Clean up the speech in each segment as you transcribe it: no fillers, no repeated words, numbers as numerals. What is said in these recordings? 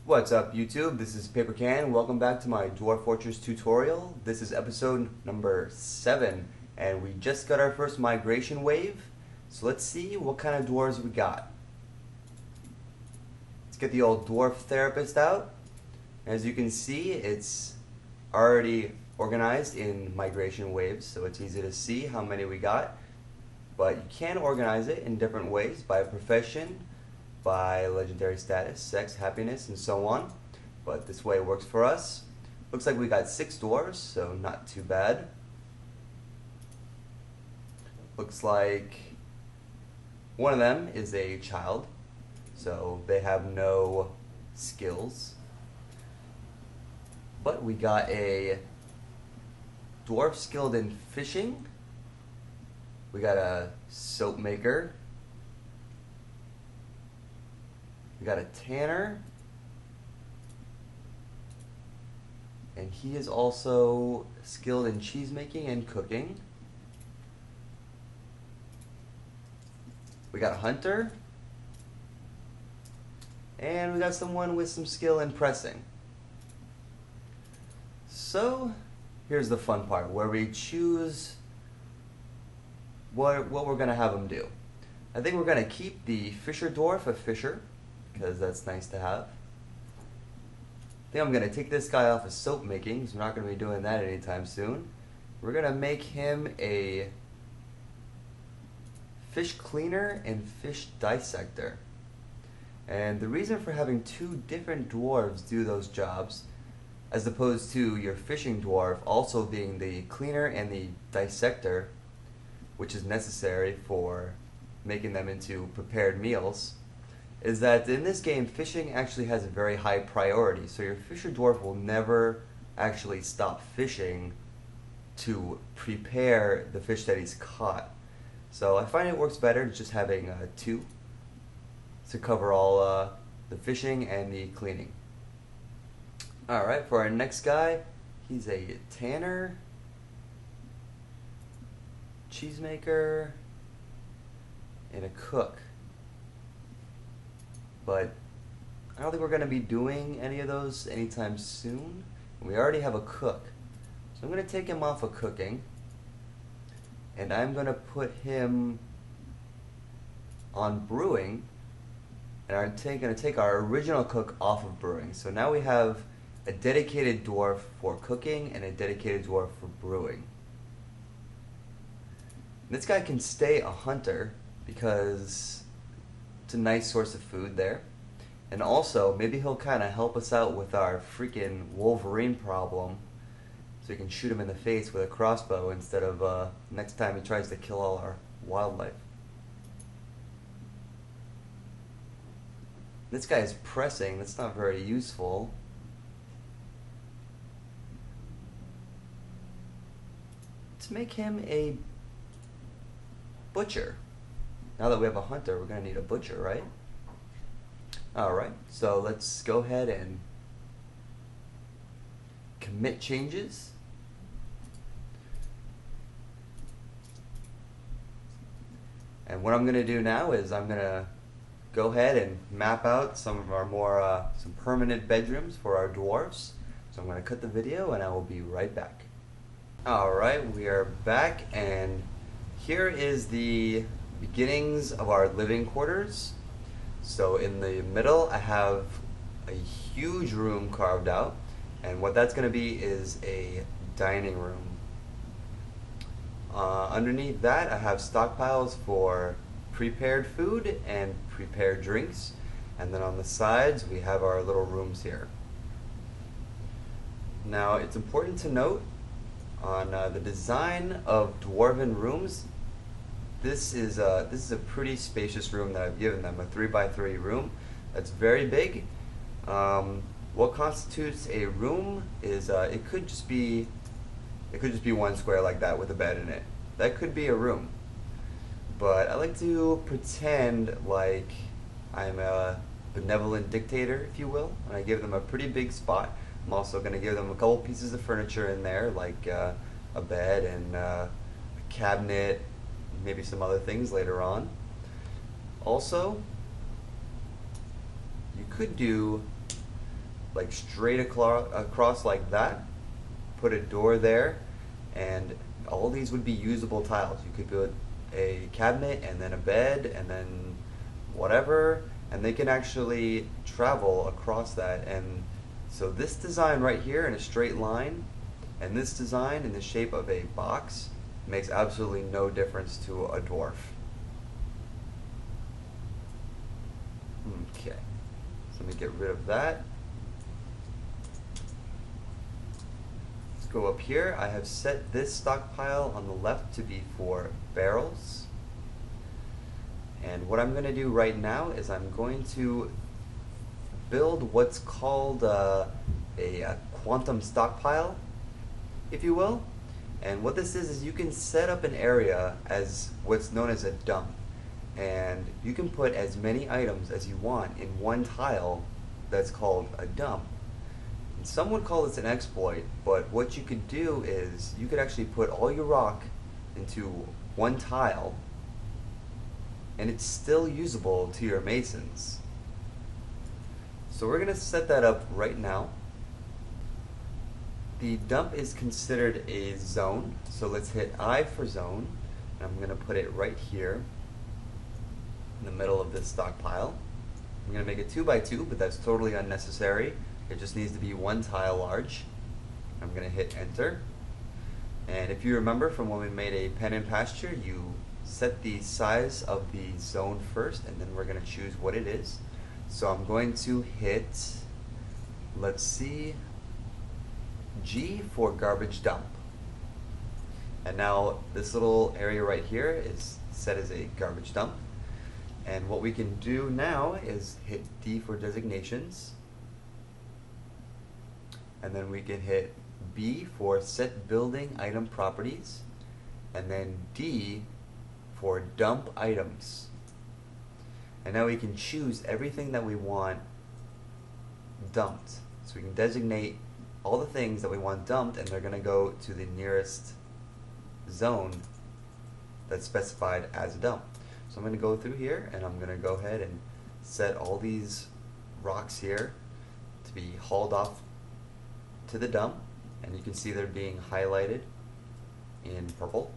What's up YouTube? This is Paper Can. Welcome back to my Dwarf Fortress tutorial. This is episode number 7 and we just got our first migration wave. So let's see what kind of dwarves we got. Let's get the old dwarf therapist out. As you can see, it's already organized in migration waves, so it's easy to see how many we got. But you can organize it in different ways, by profession, by legendary status, sex, happiness, and so on. But this way works for us. Looks like we got 6 dwarves, so not too bad. Looks like one of them is a child, so they have no skills. But we got a dwarf skilled in fishing. We got a soap maker. We got a tanner. And he is also skilled in cheese making and cooking. We got a hunter. And we got someone with some skill in pressing. So, here's the fun part, where we choose what we're going to have him do. I think we're going to keep the fisher dwarf a fisher, because that's nice to have. I think I'm going to take this guy off of soap making, because we're not going to be doing that anytime soon. We're going to make him a fish cleaner and fish dissector. And the reason for having 2 different dwarves do those jobs, as opposed to your fishing dwarf also being the cleaner and the dissector, which is necessary for making them into prepared meals, is that in this game fishing actually has a very high priority. So your fisher dwarf will never actually stop fishing to prepare the fish that he's caught. So I find it works better just having 2 to cover all the fishing and the cleaning. Alright, for our next guy, he's a tanner, cheesemaker, and a cook. But I don't think we're going to be doing any of those anytime soon. We already have a cook. So I'm going to take him off of cooking, and I'm going to put him on brewing, and I'm going to take our original cook off of brewing. So now we have a dedicated dwarf for cooking and a dedicated dwarf for brewing. This guy can stay a hunter because it's a nice source of food there. And also, maybe he'll kind of help us out with our freaking Wolverine problem, so we can shoot him in the face with a crossbow instead of next time he tries to kill all our wildlife. This guy is pressing. That's not very useful. Let's make him a butcher. Now that we have a hunter, we're going to need a butcher, right? Alright, so let's go ahead and commit changes. And what I'm going to do now is I'm going to go ahead and map out some of our more some permanent bedrooms for our dwarves. So I'm going to cut the video and I will be right back. Alright, we are back, and here is the beginnings of our living quarters. So in the middle I have a huge room carved out, and what that's going to be is a dining room. Underneath that I have stockpiles for prepared food and prepared drinks, and then on the sides we have our little rooms here. Now it's important to note on the design of dwarven rooms, this is a pretty spacious room that I've given them, a 3x3 room. That's very big. What constitutes a room is it could just be one square like that with a bed in it. That could be a room. But I like to pretend like I'm a benevolent dictator, if you will, and I give them a pretty big spot. I'm also going to give them a couple pieces of furniture in there, like a bed and a cabinet, maybe some other things later on. Also, you could do like straight across like that, put a door there, and all these would be usable tiles. You could put a cabinet and then a bed and then whatever, and they can actually travel across that. And so this design right here in a straight line and this design in the shape of a box makes absolutely no difference to a dwarf. Okay, so let me get rid of that. Let's go up here. I have set this stockpile on the left to be for barrels. And what I'm going to do right now is I'm going to build what's called a quantum stockpile, if you will. And what this is you can set up an area as what's known as a dump. And you can put as many items as you want in one tile that's called a dump. And some would call this an exploit, but what you could do is you could actually put all your rock into one tile and it's still usable to your masons. So we're going to set that up right now. The dump is considered a zone, so let's hit I for zone, and I'm going to put it right here in the middle of this stockpile. I'm going to make it 2 by 2, but that's totally unnecessary. It just needs to be one tile large. I'm going to hit enter. And if you remember from when we made a pen and pasture, you set the size of the zone first, and then we're going to choose what it is. So I'm going to hit, let's see, G for garbage dump. And now this little area right here is set as a garbage dump. And what we can do now is hit D for designations. And then we can hit B for set building item properties. And then D for dump items. And now we can choose everything that we want dumped. So we can designate all the things that we want dumped, and they're going to go to the nearest zone that's specified as a dump. So I'm going to go through here and I'm going to go ahead and set all these rocks here to be hauled off to the dump, and you can see they're being highlighted in purple.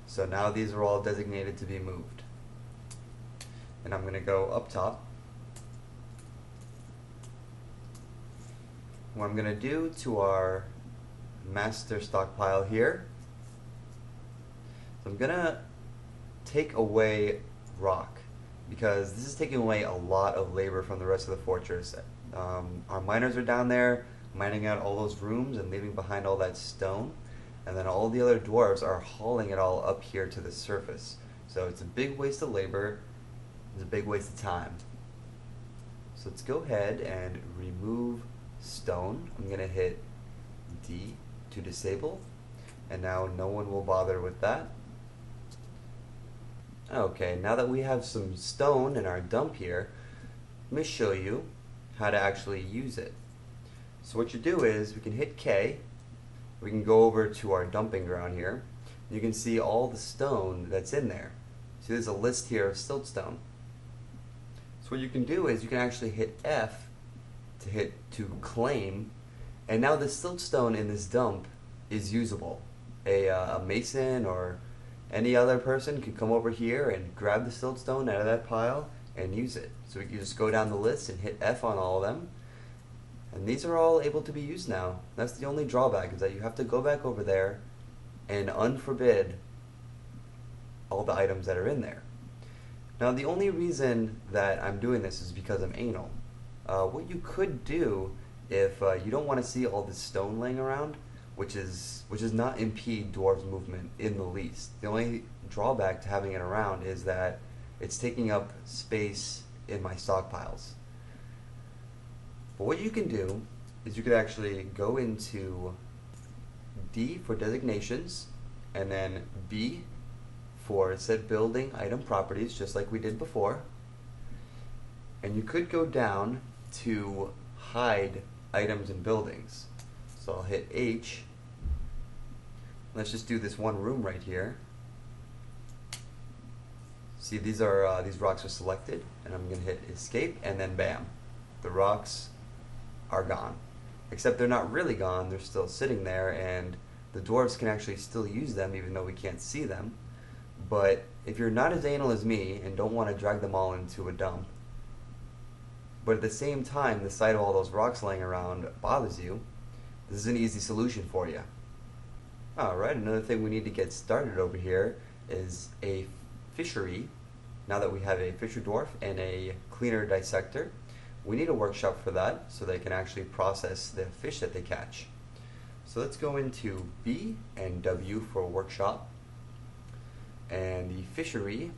So now these are all designated to be moved. And I'm going to go up top. What I'm going to do to our master stockpile here, so I'm going to take away rock, because this is taking away a lot of labor from the rest of the fortress. Our miners are down there mining out all those rooms and leaving behind all that stone, and then all the other dwarves are hauling it all up here to the surface. So it's a big waste of labor, it's a big waste of time. So let's go ahead and remove stone. I'm going to hit D to disable, and now no one will bother with that. Okay, now that we have some stone in our dump here, let me show you how to actually use it. So what you do is we can hit K, we can go over to our dumping ground here, and you can see all the stone that's in there. See, there's a list here of siltstone. So what you can do is you can actually hit F to claim, and now the siltstone in this dump is usable. A mason or any other person could come over here and grab the siltstone out of that pile and use it. So you just go down the list and hit F on all of them, and these are all able to be used now. That's the only drawback, is that you have to go back over there and unforbid all the items that are in there. Now the only reason that I'm doing this is because I'm anal. What you could do if you don't want to see all this stone laying around, which is not impede dwarves' movement in the least. The only drawback to having it around is that it's taking up space in my stockpiles. But what you can do is you could actually go into D for designations, and then B for set building item properties, just like we did before. And you could go down to hide items and buildings. So I'll hit H. Let's just do this one room right here. See, these rocks are selected, and I'm gonna hit escape, and then bam, the rocks are gone. Except they're not really gone; they're still sitting there, and the dwarves can actually still use them, even though we can't see them. But if you're not as anal as me and don't want to drag them all into a dump, but at the same time the sight of all those rocks laying around bothers you, this is an easy solution for you. Alright, another thing we need to get started over here is a fishery. Now that we have a fisher dwarf and a cleaner dissector, we need a workshop for that so they can actually process the fish that they catch. So let's go into B and W for workshop. And the fishery,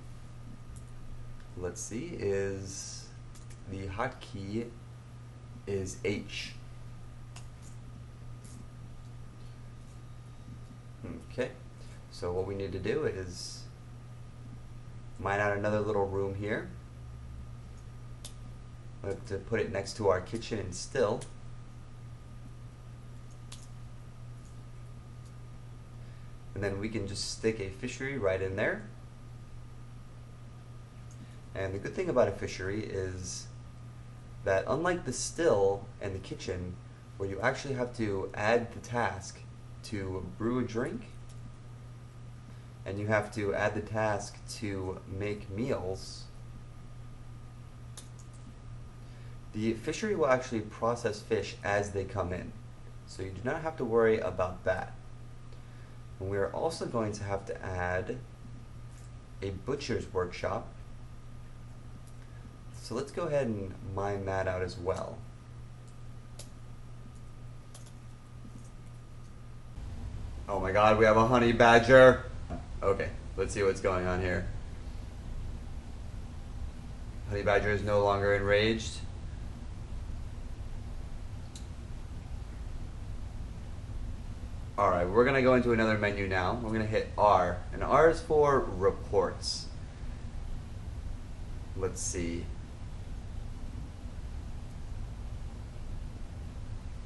let's see, is the hotkey is H. Okay, so what we need to do is mine out another little room here. We have to put it next to our kitchen and still. And then we can just stick a fishery right in there. And the good thing about a fishery is that unlike the still and the kitchen, where you actually have to add the task to brew a drink, and you have to add the task to make meals, the fishery will actually process fish as they come in. So you do not have to worry about that. And we are also going to have to add a butcher's workshop. So let's go ahead and mine that out as well. Oh my god, we have a honey badger. Okay, let's see what's going on here. Honey badger is no longer enraged. Alright, we're going to go into another menu now. We're going to hit R, and R is for reports. Let's see.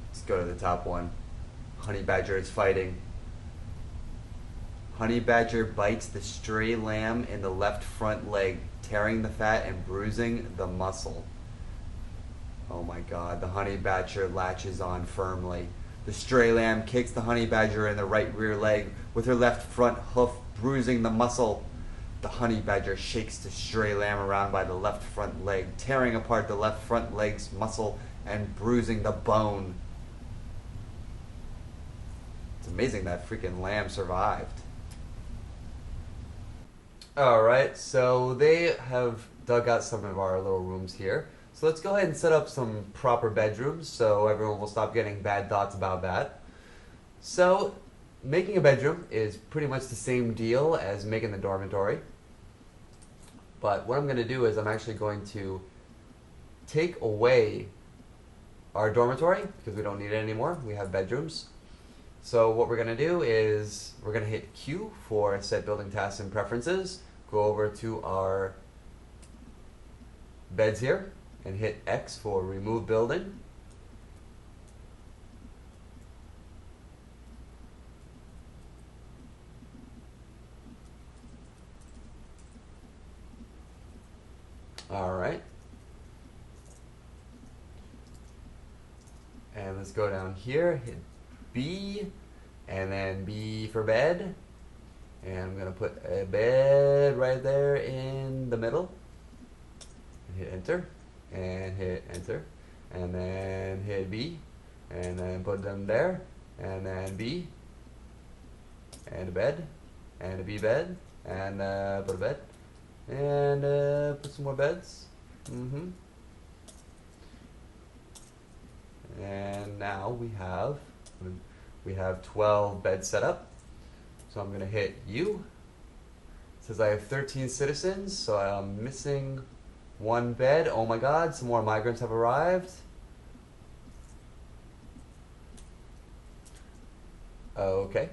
Let's go to the top one. Honey badger is fighting. Honey badger bites the stray lamb in the left front leg, tearing the fat and bruising the muscle. Oh my god, the honey badger latches on firmly. The stray lamb kicks the honey badger in the right rear leg with her left front hoof, bruising the muscle. The honey badger shakes the stray lamb around by the left front leg, tearing apart the left front leg's muscle and bruising the bone. It's amazing that freaking lamb survived. Alright, so they have dug out some of our little rooms here. So let's go ahead and set up some proper bedrooms so everyone will stop getting bad thoughts about that. So making a bedroom is pretty much the same deal as making the dormitory. But what I'm going to do is I'm actually going to take away our dormitory because we don't need it anymore. We have bedrooms. So what we're going to do is we're going to hit Q for set building tasks and preferences. Go over to our beds here and hit X for remove building. Alright. And let's go down here, hit B, and then B for bed. And I'm going to put a bed right there in the middle. And hit enter. And hit enter. And then hit B. And then put them there. And then B. And a bed. And a B bed. And put a bed. And put some more beds. And now we have 12 beds set up. So I'm going to hit U. It says I have 13 citizens, so I'm missing one bed. Oh my god, some more migrants have arrived. Okay.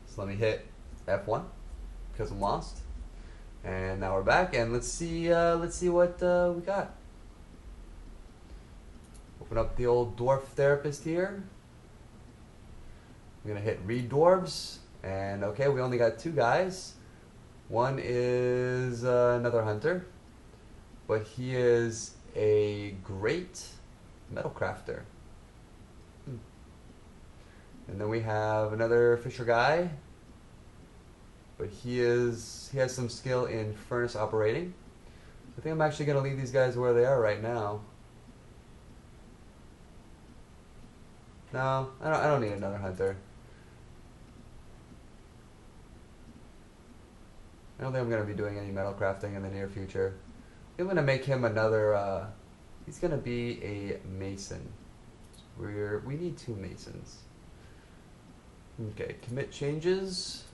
So let me hit F1 because I'm lost. And now we're back, and let's see what we got. Open up the old dwarf therapist here. I'm gonna hit read dwarves, and okay, we only got 2 guys. One is another hunter, but he is a great metal crafter. And then we have another fisher guy, but he has some skill in furnace operating. I think I'm actually going to leave these guys where they are right now. No, I don't need another hunter. I don't think I'm going to be doing any metal crafting in the near future. I'm going to make him another, he's going to be a mason. We need 2 masons. Okay, commit changes.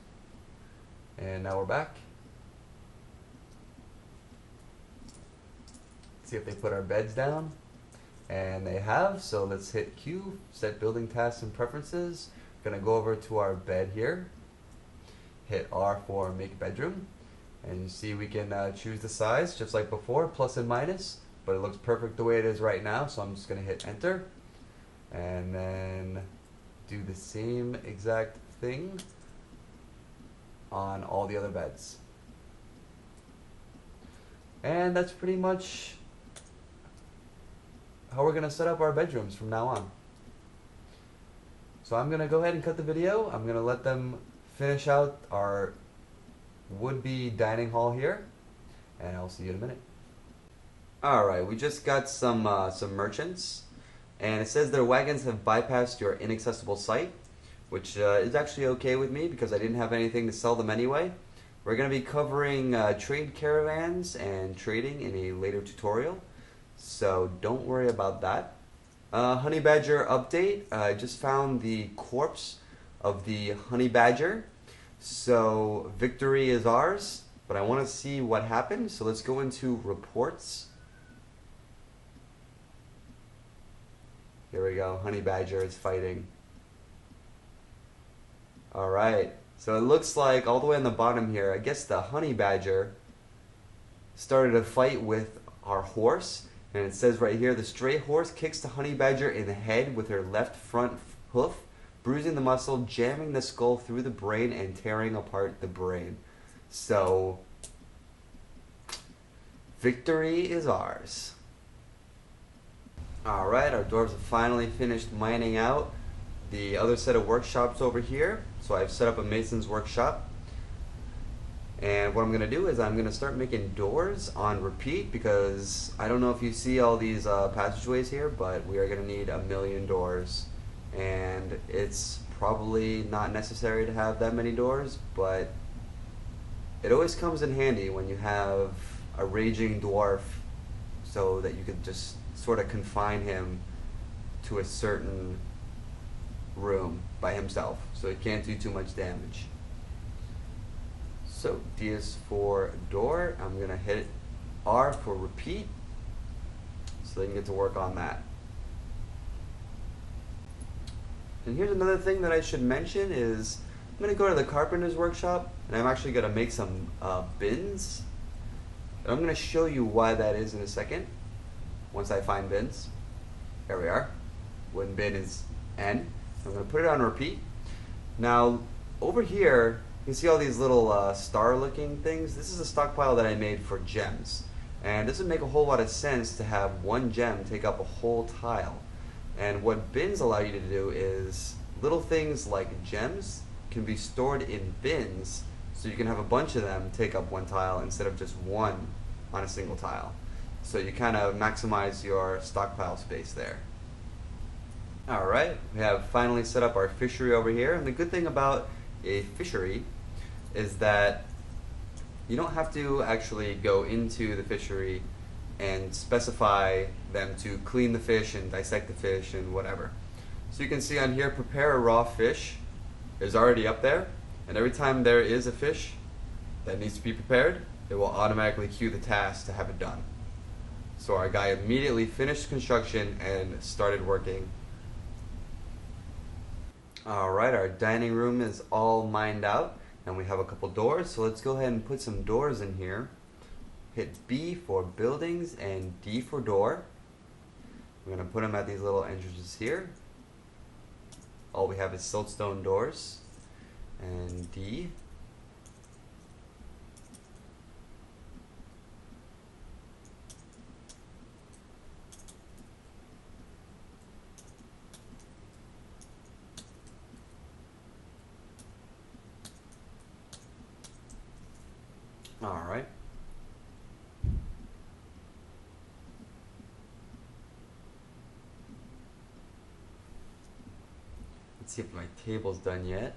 And now we're back. See if they put our beds down. And they have, so let's hit Q, set building tasks and preferences. Gonna go over to our bed here. Hit R for make bedroom. And you see we can choose the size, just like before, plus and minus. But it looks perfect the way it is right now, so I'm just gonna hit enter. And then do the same exact thing on all the other beds. And that's pretty much how we're going to set up our bedrooms from now on. So I'm going to go ahead and cut the video. I'm going to let them finish out our would-be dining hall here, and I'll see you in a minute. Alright, we just got some merchants, and it says their wagons have bypassed your inaccessible site, which is actually okay with me because I didn't have anything to sell them anyway. We're going to be covering trade caravans and trading in a later tutorial, so don't worry about that. Honey Badger update. I just found the corpse of the Honey Badger, so victory is ours, but I want to see what happened, so let's go into reports. Here we go, Honey Badger is fighting. Alright, so it looks like all the way on the bottom here, I guess the Honey Badger started a fight with our horse, and it says right here, the stray horse kicks the Honey Badger in the head with her left front hoof, bruising the muscle, jamming the skull through the brain, and tearing apart the brain. So, victory is ours. Alright, our dwarves have finally finished mining out the other set of workshops over here. So I've set up a mason's workshop, and what I'm going to do is I'm going to start making doors on repeat, because I don't know if you see all these passageways here, but we are going to need 1,000,000 doors, and it's probably not necessary to have that many doors, but it always comes in handy when you have a raging dwarf, so that you could just sort of confine him to a certain room by himself, so he can't do too much damage. So D is for door. I'm going to hit R for repeat, so they can get to work on that. And here's another thing that I should mention is I'm going to go to the carpenter's workshop, and I'm actually going to make some bins. And I'm going to show you why that is in a second, once I find bins. There we are. Wooden bin is N. I'm going to put it on repeat. Now, over here, you can see all these little star-looking things. This is a stockpile that I made for gems. And it doesn't make a whole lot of sense to have one gem take up a whole tile. And what bins allow you to do is little things like gems can be stored in bins, so you can have a bunch of them take up one tile instead of just one on a single tile. So you kind of maximize your stockpile space there. Alright, we have finally set up our fishery over here, and the good thing about a fishery is that you don't have to actually go into the fishery and specify them to clean the fish and dissect the fish and whatever. So you can see on here, prepare a raw fish is already up there, and every time there is a fish that needs to be prepared, it will automatically queue the task to have it done. So our guy immediately finished construction and started working. Alright, our dining room is all mined out, and we have a couple doors, so let's go ahead and put some doors in here. Hit B for buildings and D for door. We're going to put them at these little entrances here. All we have is siltstone doors, and D. Alright. Let's see if my table's done yet.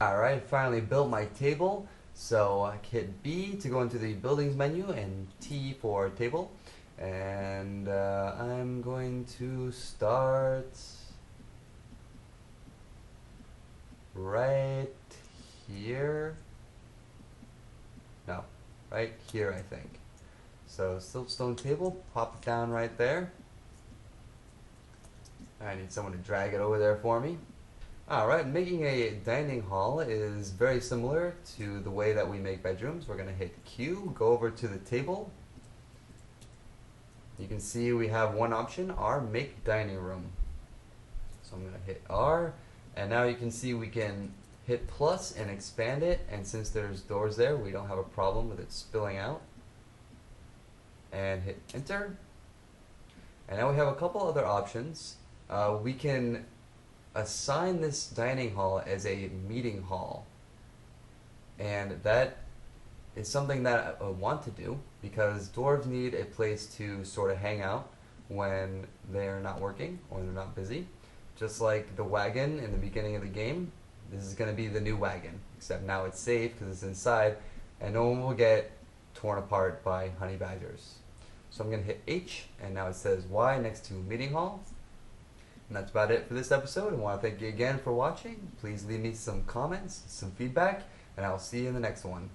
Alright, finally built my table. So I hit B to go into the buildings menu and T for table. And I'm going to start right here. No, right here I think. So siltstone table, pop it down right there. I need someone to drag it over there for me. Alright, making a dining hall is very similar to the way that we make bedrooms. We're going to hit Q, go over to the table. You can see we have one option, R, make dining room. So I'm going to hit R, and now you can see we can hit plus and expand it, and since there's doors there, we don't have a problem with it spilling out. And hit enter. And now we have a couple other options. We can assign this dining hall as a meeting hall, and that is something that I want to do because dwarves need a place to sort of hang out when they're not working or they're not busy. Just like the wagon in the beginning of the game, this is going to be the new wagon, except now it's safe because it's inside and no one will get torn apart by honey badgers. So I'm going to hit H, and now it says Y next to meeting hall. And that's about it for this episode. I want to thank you again for watching. Please leave me some comments, some feedback, and I'll see you in the next one.